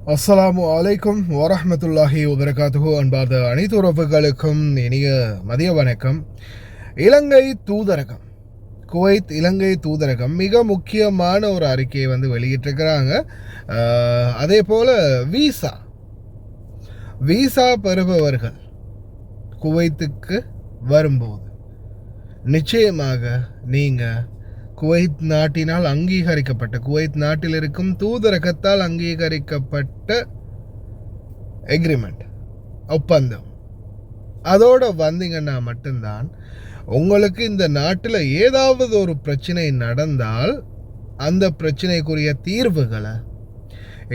அஸ்ஸலாமு அலைக்கும் வரஹ்மத்துல்லாஹி வபரகாத்துஹு. அன்பார்ந்த அனைத்து உறவுகளுக்கும் இனிய மதிய வணக்கம். இலங்கை தூதரகம், குவைத் இலங்கை தூதரகம் மிக முக்கியமான ஒரு அறிக்கையை வெளியிட்டிருக்கிறாங்க. அதே போல் வீசா பெறுபவர்கள் குவைத்துக்கு வரும்போது நிச்சயமாக நீங்கள் குவைத் நாட்டினால் அங்கீகரிக்கப்பட்ட, குவைத் நாட்டில் இருக்கும் தூதரகத்தால் அங்கீகரிக்கப்பட்ட எக்ரிமெண்ட், ஒப்பந்தம், அதோடு வந்தீங்கன்னா மட்டும்தான் உங்களுக்கு இந்த நாட்டில் ஏதாவது ஒரு பிரச்சனை நடந்தால் அந்த பிரச்சனைக்குரிய தீர்வுகளை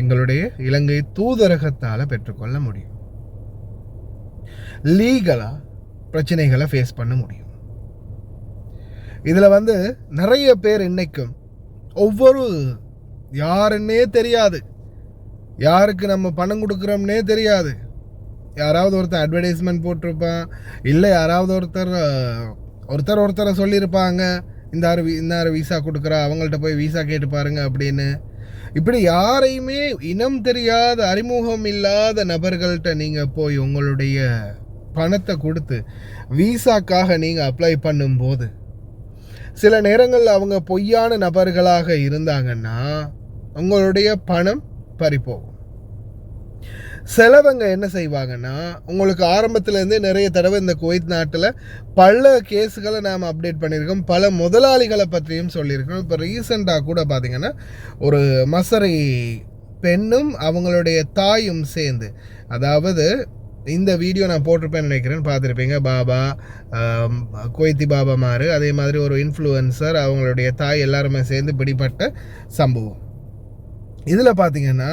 எங்களுடைய இலங்கை தூதரகத்தால் பெற்றுக்கொள்ள முடியும். லீகலாக பிரச்சனைகளை ஃபேஸ் பண்ண முடியும். இதில் நிறைய பேர் இன்னைக்கும் ஒவ்வொரு யாருன்னே தெரியாது, யாருக்கு நம்ம பணம் கொடுக்குறோம்னே தெரியாது. யாராவது ஒருத்தர் அட்வர்டைஸ்மெண்ட் போட்டிருப்பான், இல்லை யாராவது ஒருத்தரை சொல்லியிருப்பாங்க, இந்த வீசா கொடுக்குறா, அவங்கள்ட்ட போய் வீசா கேட்டு பாருங்க அப்படின்னு. இப்படி யாரையுமே இனம் தெரியாத, அறிமுகம் இல்லாத நபர்கள்ட்ட நீங்கள் போய் உங்களுடைய பணத்தை கொடுத்து வீசாக்காக நீங்கள் அப்ளை பண்ணும்போது சில நேரங்களில் அவங்க பொய்யான நபர்களாக இருந்தாங்கன்னா உங்களுடைய பணம் பறிப்போகும். சிலவங்க என்ன செய்வாங்கன்னா, உங்களுக்கு ஆரம்பத்துலேருந்தே நிறைய தடவை இந்த குவைத் நாட்டில் பல கேஸுகளை நாம் அப்டேட் பண்ணியிருக்கோம், பல முதலாளிகளை பற்றியும் சொல்லியிருக்கோம். இப்போ ரீசெண்டாக கூட பார்த்திங்கன்னா ஒரு மசரை பெண்ணும் அவங்களுடைய தாயும் சேர்ந்து, அதாவது இந்த வீடியோ நான் போட்டிருப்பேன்னு நினைக்கிறேன், பார்த்துருப்பீங்க. பாபா, குவைத்தி பாபா மாறு, அதே மாதிரி ஒரு இன்ஃப்ளூயன்சர், அவங்களுடைய தாய் எல்லாருமே சேர்ந்து பிடிப்பட்ட சம்பவம். இதில் பார்த்தீங்கன்னா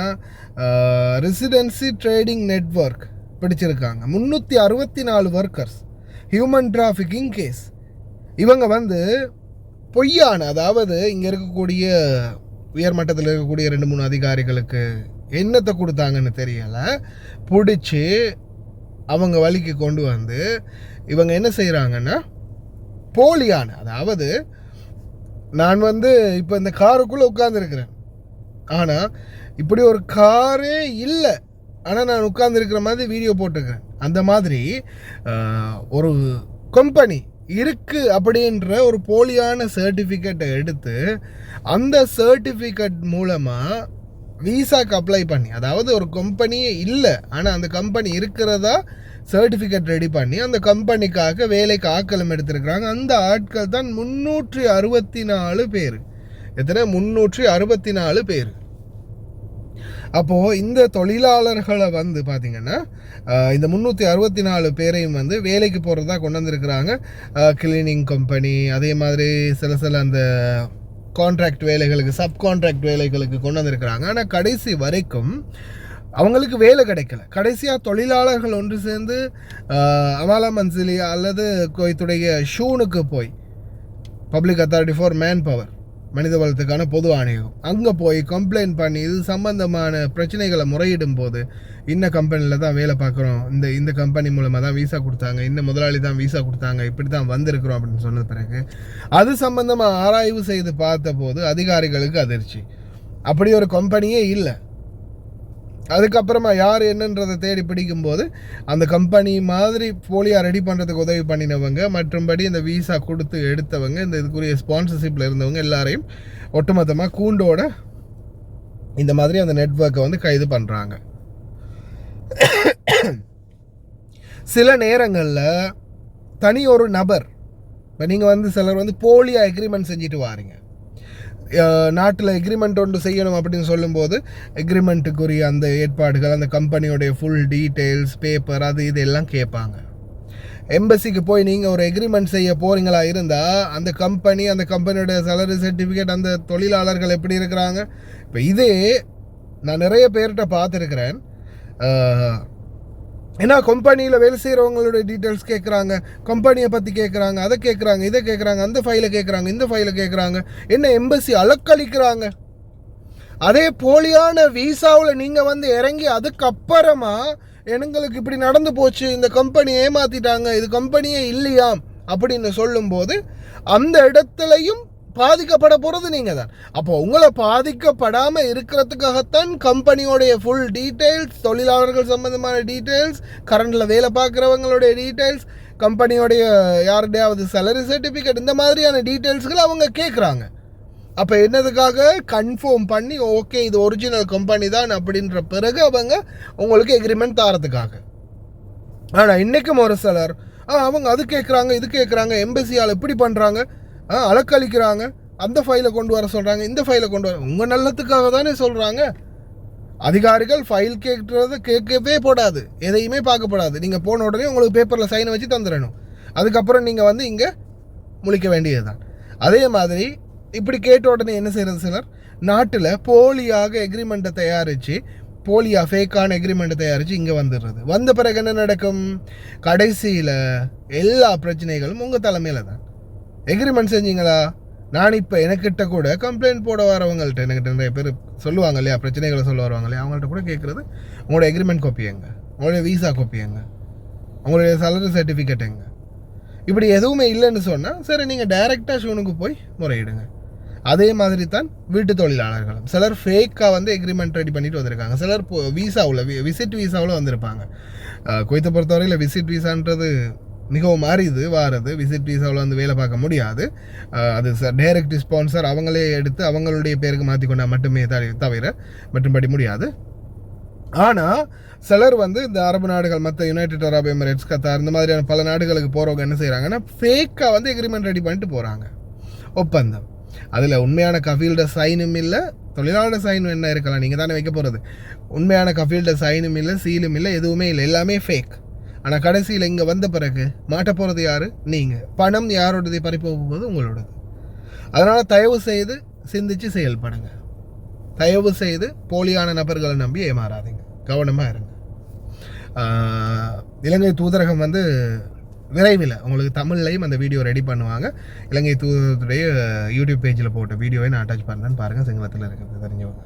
ரெசிடென்சி ட்ரேடிங் நெட்வொர்க் பிடிச்சிருக்காங்க. 364 ஒர்க்கர்ஸ், ஹியூமன் டிராஃபிக்கிங் கேஸ். இவங்க பொய்யான, அதாவது இங்கே இருக்கக்கூடிய உயர்மட்டத்தில் இருக்கக்கூடிய 2-3 அதிகாரிகளுக்கு என்னத்தை கொடுத்தாங்கன்னு தெரியலை, பிடிச்சி அவங்க வழிக்கு கொண்டு இவங்க என்ன செய்கிறாங்கன்னா போலியான, அதாவது நான் இப்போ இந்த காருக்குள்ளே உட்காந்துருக்கிறேன், ஆனால் இப்படி ஒரு காரே இல்லை, ஆனால் நான் உட்காந்துருக்கிற மாதிரி வீடியோ போட்டிருக்கிறேன். அந்த மாதிரி ஒரு கம்பெனி இருக்குது அப்படின்ற ஒரு போலியான சர்டிஃபிகேட்டை எடுத்து அந்த சர்டிஃபிகேட் மூலமாக வீசாக்கு அப்ளை பண்ணி, அதாவது ஒரு கம்பெனியே இல்லை ஆனால் அந்த கம்பெனி இருக்கிறதா சர்டிஃபிகேட் ரெடி பண்ணி அந்த கம்பெனிக்காக வேலைக்கு ஆட்களும் எடுத்திருக்கிறாங்க. அந்த ஆட்கள் தான் 364 பேர். எத்தனை? 364 பேர். அப்போது இந்த தொழிலாளர்களை பார்த்திங்கன்னா இந்த 364 பேரையும் வேலைக்கு போகிறதா கொண்டு வந்திருக்கிறாங்க. கிளீனிங் கம்பெனி, அதே மாதிரி சில அந்த கான்ட்ராக்ட் வேலைகளுக்கு, சப் கான்ட்ராக்ட் வேலைகளுக்கு கொண்டு வந்திருக்கிறாங்க. ஆனால் கடைசி வரைக்கும் அவங்களுக்கு வேலை கிடைக்கல. கடைசியாக தொழிலாளர்கள் ஒன்று சேர்ந்து அமாலா மன்சிலி அல்லது குவைத்துடைய ஷூனுக்கு போய், public authority for man power, மனித வளத்துக்கான பொது ஆணையம், அங்கே போய் கம்ப்ளைண்ட் பண்ணி இது சம்பந்தமான பிரச்சனைகளை முறையிடும் போது, இந்த கம்பெனியில் தான் வேலை பார்க்குறோம், இந்த கம்பெனி மூலமாக தான் வீசா கொடுத்தாங்க, இந்த முதலாளி தான் வீசா கொடுத்தாங்க, இப்படி தான் வந்திருக்கிறோம் அப்படின்னு சொன்ன பிறகு அது சம்பந்தமாக ஆராய்வு செய்து பார்த்த போது அதிகாரிகளுக்கு அதிர்ச்சி. அப்படி ஒரு கம்பெனியே இல்லை. அதுக்கப்புறமா யார் என்னன்றதை தேடி பிடிக்கும்போது அந்த கம்பெனி மாதிரி போலியாக ரெடி பண்ணுறதுக்கு உதவி பண்ணினவங்க, மற்றும்படி இந்த வீசா கொடுத்து எடுத்தவங்க, இந்த இதுக்குரிய ஸ்பான்சர்ஷிப்பில் இருந்தவங்க எல்லாரையும் ஒட்டுமொத்தமாக கூண்டோட இந்த மாதிரி அந்த நெட்வொர்க்கை கைது பண்ணுறாங்க. சில நேரங்களில் தனி ஒரு நபர், இப்போ நீங்கள் சிலர் போலியாக எக்ரிமெண்ட் செஞ்சுட்டு வாரீங்க, நாட்டில் எக்ரிமெண்ட் ஒன்று செய்யணும் அப்படின்னு சொல்லும்போது எக்ரிமெண்ட்டுக்குரிய அந்த ஏற்பாடுகள், அந்த கம்பெனியோடைய ஃபுல் டீட்டெயில்ஸ், பேப்பர், அது இது எல்லாம் கேட்பாங்க. எம்பசிக்கு போய் நீங்கள் ஒரு எக்ரிமெண்ட் செய்ய போகிறீங்களா இருந்தால் அந்த கம்பெனியோட சேலரி சர்டிஃபிகேட், அந்த தொழிலாளர்கள் எப்படி இருக்கிறாங்க. இப்போ இதே நான் நிறைய பேர்கிட்ட பார்த்துருக்கிறேன். ஏன்னா கம்பெனியில் வேலை செய்கிறவங்களுடைய டீட்டெயில்ஸ் கேட்குறாங்க, கம்பெனியை பற்றி கேட்குறாங்க, அதை கேட்குறாங்க, இதை கேட்குறாங்க, அந்த ஃபைலை கேட்குறாங்க, இந்த ஃபைலை கேட்குறாங்க, என்ன எம்பசி அலக்களிக்கிறாங்க. அதே போலியான வீசாவில் நீங்கள் இறங்கி அதுக்கப்புறமா எங்களுக்கு இப்படி நடந்து போச்சு, இந்த கம்பெனி ஏமாற்றிட்டாங்க, இது கம்பெனியே இல்லையாம் அப்படின்னு சொல்லும்போது அந்த இடத்துலையும் பாதிக்கப்பட போகிறது நீங்கள் தான். அப்போ உங்களை பாதிக்கப்படாமல் இருக்கிறதுக்காகத்தான் கம்பெனியோடைய ஃபுல் டீட்டெயில்ஸ், தொழிலாளர்கள் சம்மந்தமான டீட்டெயில்ஸ், கரண்டில் வேலை பார்க்குறவங்களுடைய டீட்டெயில்ஸ், கம்பெனியோடைய யாருடையாவது சேலரி சர்டிஃபிகேட், இந்த மாதிரியான டீட்டெயில்ஸ்கள் அவங்க கேட்குறாங்க. அப்போ என்னதுக்காக கன்ஃபார்ம் பண்ணி ஓகே இது ஒரிஜினல் கம்பெனி தான் அப்படின்ற பிறகு அவங்க உங்களுக்கு எக்ரிமெண்ட் தரத்துக்காக. ஆனால் இன்றைக்கும் ஒரு சிலர் அவங்க அது கேட்குறாங்க இது கேட்குறாங்க, எம்பசியால் இப்படி பண்ணுறாங்க, அலக்களிக்கிறாங்க, அந்த ஃபைலை கொண்டு வர சொல்கிறாங்க, இந்த ஃபைலை கொண்டு வர, உங்கள் நல்லத்துக்காக தானே சொல்கிறாங்க. அதிகாரிகள் ஃபைல் கேட்குறது கேட்கவே போடாது, எதையுமே பார்க்கப்படாது. நீங்கள் போன உடனே உங்களுக்கு பேப்பரில் சைனை வச்சு தந்துடணும். அதுக்கப்புறம் நீங்கள் வந்து இங்கே முழிக்க வேண்டியது தான். அதே மாதிரி இப்படி கேட்ட உடனே என்ன செய்கிறது, சிலர் நாட்டில் போலியாக எக்ரிமெண்ட்டை தயாரித்து, போலியாக ஃபேக்கான எக்ரிமெண்ட்டை தயாரித்து இங்கே வந்துடுறது. வந்த பிறகு என்ன நடக்கும், கடைசியில் எல்லா பிரச்சனைகளும் உங்கள் தலைமையில் தான். எக்ரிமெண்ட் செஞ்சீங்களா, நான் இப்போ எனக்கிட்ட கூட கம்ப்ளைண்ட் போட வரவங்கள்ட்ட, என்கிட்ட நிறைய பேர் சொல்லுவாங்க இல்லையா, பிரச்சனைகளை சொல்ல வருவாங்க இல்லையா, அவங்கள்ட்ட கூட கேட்குறது, உங்களோட எக்ரிமெண்ட் காப்பி எங்க, உங்களுடைய விசா காப்பி எங்க, உங்களுடைய சேலரி சர்டிஃபிகேட் எங்க, இப்படி எதுவுமே இல்லைன்னு சொன்னால் சரி நீங்கள் டைரெக்டாக ஷூனுக்கு போய் முறையிடுங்க. அதே மாதிரி தான் வீட்டு தொழிலாளர்களும் சிலர் ஃபேக்காக வந்து எக்ரிமெண்ட் ரெடி பண்ணிட்டு வந்திருக்காங்க. சிலர் விசாவில் விசிட் விசாவில் வந்திருப்பாங்க. குவைத்தை பொறுத்தவரையில் விசிட் விசான்றது மிகவும் மாறிது வாரது. விசிட் விசாவில் வந்து வேலை பார்க்க முடியாது. அது டைரக்ட் ஸ்பான்சர் அவங்களே எடுத்து அவங்களுடைய பேருக்கு மாற்றி கொண்டால் மட்டுமே தவிர மற்றும்படி முடியாது. ஆனால் சிலர் வந்து இந்த அரபு நாடுகள், மற்ற யுனைடெட் அரப் எமிரேட்ஸ், கத்தார், இந்த மாதிரியான பல நாடுகளுக்கு போகிறவங்க என்ன செய்கிறாங்கன்னா ஃபேக்காக வந்து எக்ரிமெண்ட் ரெடி பண்ணிட்டு போகிறாங்க, ஒப்பந்தம். அதில் உண்மையான கஃபீல்ட சைனும் இல்லை, தொழிலாளர் சைனும் என்ன இருக்கலாம், நீங்கள் தானே வைக்க போகிறது. உண்மையான கஃபீல்ட சைனும் இல்லை, சீலும் இல்லை, எதுவுமே இல்லை, எல்லாமே ஃபேக். ஆனால் கடைசியில் இங்கே வந்த பிறகு மாட்ட போகிறது யார், நீங்கள். பணம் யாரோடதை பறிப்போகும்போது உங்களோடது. அதனால் தயவு செய்து சிந்திச்சு செயல்படுங்க. தயவு செய்து போலியான நபர்களை நம்பி ஏமாறாதீங்க, கவனமாக இருங்க. இலங்கை தூதரகம் வந்து விரைவில் உங்களுக்கு தமிழ்லையும் அந்த வீடியோ ரெடி பண்ணுவாங்க. இலங்கை தூதரகத்துடைய யூடியூப் பேஜில் போட்ட வீடியோவை நான் அட்டாச் பண்ணுறேன்னு பாருங்கள், சிங்களத்தில் இருக்கிறது தெரிஞ்சவங்க.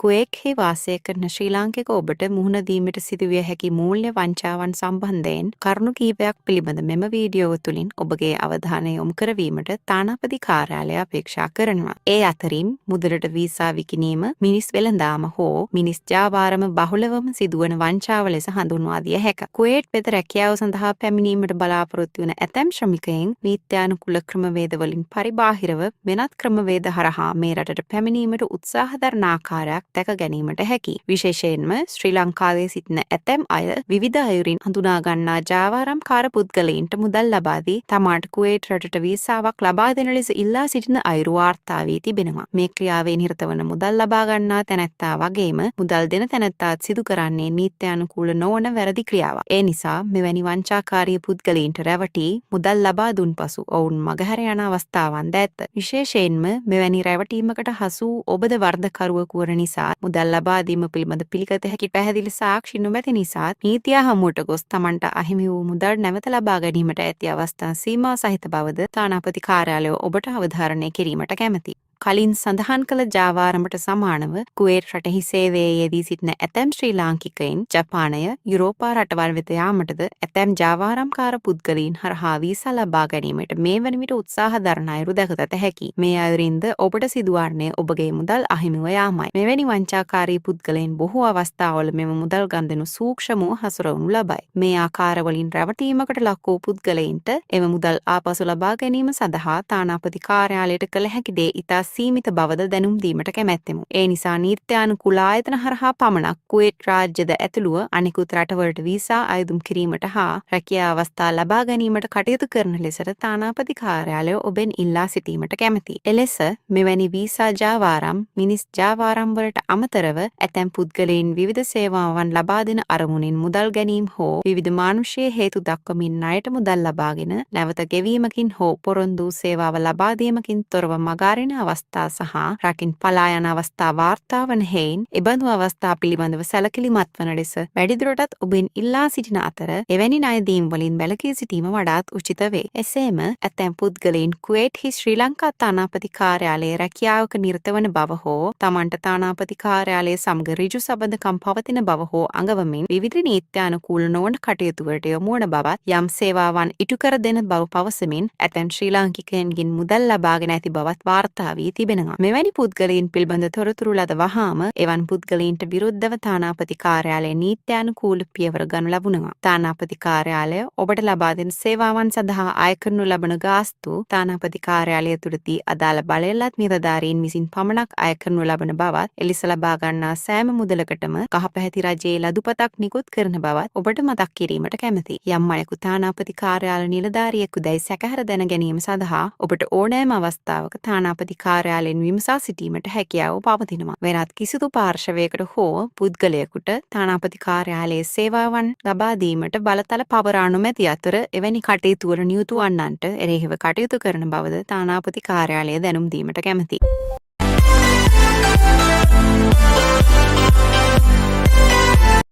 කුවෙක්හි වාසය කරන ශ්‍රී ලාංකික ඔබට මුහුණ දීමට සිදුවිය හැකි මූල්‍ය වංචාවන් සම්බන්ධයෙන් කරුණු කීපයක් පිළිබඳ මෙම වීඩියෝව තුළින් ඔබගේ අවධානය යොමු කරවීමට තානාපති කාර්යාලය අපේක්ෂා කරනවා. ඒ අතරින් මුදලට වීසා විකිණීම, මිනිස් වෙළඳාම හෝ මිනිස් ජාවාරම බහුලවම සිදුවන වංචාව ලෙස හඳුන්වා දිය හැක. කුවේට් වෙත රැකියාව සඳහා පැමිණීමට බලාපොරොත්තු වන ඇතැම් ශ්‍රමිකයින් නීත්‍යානුකූල ක්‍රමවේදවලින් පරිබාහිරව වෙනත් ක්‍රමවේද හරහා මේ රටට පැමිණීමට උත්සාහ දරන ආකාරයක් දැක ගැනීමට හැකි. විශේෂයෙන්ම ශ්‍රී ලංකාවේ සිටින ඇතැම් අය විවිධ අයුරින් හඳුනා ගන්නා ජාවාරම්කාර පුද්ගලයින්ට මුදල් ලබා දී තමාට කුවේට් රටට වීසාවක් ලබා දෙන ලෙස ඉල්ලා සිටින අයුරු වාර්තා වී තිබෙනවා. මේ ක්‍රියාවේ නිරත වන මුදල් ලබා ගන්නා තැනැත්තා වගේම මුදල් දෙන තැනැත්තාත් සිදු කරන්නේ නීත්‍යානුකූල නොවන වැරදි ක්‍රියාවක්. ඒ නිසා මෙවැනි වංචාකාරී පුද්ගලයින්ට රැවටි මුදල් ලබා දුන් පසු ඔවුන් මගහැර යන අවස්ථාවන් ද ඇත. විශේෂයෙන්ම මෙවැනි රැවටීමකට හසු ඔබද වර්ධකරුවෙකු වන නිසා මුදල් ලබා දීම පිළිබඳ පිළිගත හැකි පැහැදිලි සාක්ෂි නොමැති නිසා නීතිය හමුවට ගොස් තමන්ට අහිමි වූ මුදල් නැවත ලබා ගැනීමට ඇති අවස්ථා සීමා සහිත බවද තානාපති කාර්යාලය ඔබට අවධාරණය කිරීමට කැමැති. කලින් සඳහන් කළ ජාවාරමට සමානව කුවේට් රටෙහි සේවයේ යෙදී සිටින ඇතැම් ශ්‍රී ලාංකිකයින් ජපානය, යුරෝපා රටවල් වෙත යාමටද ඇතැම් ජාවාරම්කාර පුද්ගලයින් හරහා වීසා ලබා ගැනීමට මේ වන විට උත්සාහ දරන අයුරු දැකගත හැකි. මේ අයුරින්ද ඔබට සිදුවන්නේ ඔබගේ මුදල් අහිමිව යාමයි. මෙවැනි වංචාකාරී පුද්ගලයන් බොහෝ අවස්ථාවල මෙම මුදල් ගන්දෙනු සූක්ෂමව හසුරවනු ලබයි. මේ ආකාරවලින් රැවටීමකට ලක් වූ පුද්ගලයින්ට එම මුදල් ආපසු ලබා ගැනීම සඳහා තානාපති කාර්යාලයට කළ හැකි දේ ඉතා සීමිත බවද දැනුම් දීමට කැමැත්තෙමු. ඒ නිසා නීත්‍යානුකූල ආයතන හරහා පමණක් කුවේට් රාජ්‍යද ඇතුළුව අනෙකුත් රටවලට වීසා අයදුම් කිරීමට හා රැකියා අවස්ථා ලබා ගැනීමට කටයුතු කරන ලෙසට තානාපති කාර්යාලය ඔබෙන් ඉල්ලා සිටීමට කැමැතියි. එලෙස මෙවැනි වීසා ජාවාරම්, මිනිස් ජාවාරම් වලට අමතරව ඇතැම් පුද්ගලයන් විවිධ සේවාවන් ලබා දෙන අරමුණින් මුදල් ගැනීම හෝ විවිධ මානුෂීය හේතු දක්වමින් ණයට මුදල් ලබාගෙන නැවත ගෙවීමකින් හෝ පොරොන්දු සේවාව ලබා දීමකින් තොරව මගාරින අවස්ථා අවස්ථා සහ රකින් පලා යන අවස්ථා වාර්තා වන හේයින් එබඳු අවස්ථා පිළිබඳව සැලකිලිමත් වන ලෙස වැඩිදුරටත් ඔබෙන් ඉල්ලා සිටින අතර එවැනි ණයදීම් වලින් වැළකී සිටීම වඩාත් උචිත වේ. එසේම ඇතැම් පුද්ගලයින් කුවේට්හි ශ්‍රී ලංකා තානාපති කාර්යාලයේ රැකියාවක නිරත වන බව හෝ තමන්ට තානාපති කාර්යාලයේ සමග ඍජු සබඳකම් පවතින බව හෝ අඟවමින් විවිධ නීත්‍යානුකූල නොවන කටයුතු වලට යොමු වන බවත් යම් සේවාවන් ඉටු කර දෙන බව පවසමින් ඇතැම් ශ්‍රී ලාංකිකයන්ගෙන් මුදල් ලබාගෙන ඇති බවත් වාර්තා වී තිබෙනවා. මෙවැනි පුද්ගලයින් පිළිබඳ තොරතුරු ලද වහාම එවන් පුද්ගලයින්ට විරුද්ධව තානාපති කාර්යාලයේ නීත්‍යානුකූල පියවර ගනු ලබනවා. තානාපති කාර්යාලය ඔබට ලබා දෙන සේවාවන් සඳහා අය කරනු ලබන ගාස්තු තානාපති කාර්යාලය තුළදී අදාළ බලයලත් නිලධාරීන් විසින් පමණක් අය කරනු ලබන බවත් එලෙස ලබා ගන්නා සෑම මුදලකටම කහපැහැති රජයේ ලදුපතක් නිකුත් කරන බවත් ඔබට මතක් කිරීමට කැමැති. යම් අයෙකු තානාපති කාර්යාල නිලධාරියෙකු දැයි සැකහර දැන ගැනීම සඳහා ඔබට ඕනෑම අවස්ථාවක තානාපති කාර්යාලයෙන් විමසා සිටීමට හැකියාව පවතිනවා. වෙනත් කිසිදු පාර්ශවයකට හෝ පුද්ගලයෙකුට තානාපති කාර්යාලයේ සේවාවන් ලබා දීමට බලතල පවරා නොමැති අතර එවැනි කටයුතු වල නියුතු වන්නන්ට එරෙහිව කටයුතු කරන බවද තානාපති කාර්යාලය දැනුම් දීමට කැමැති.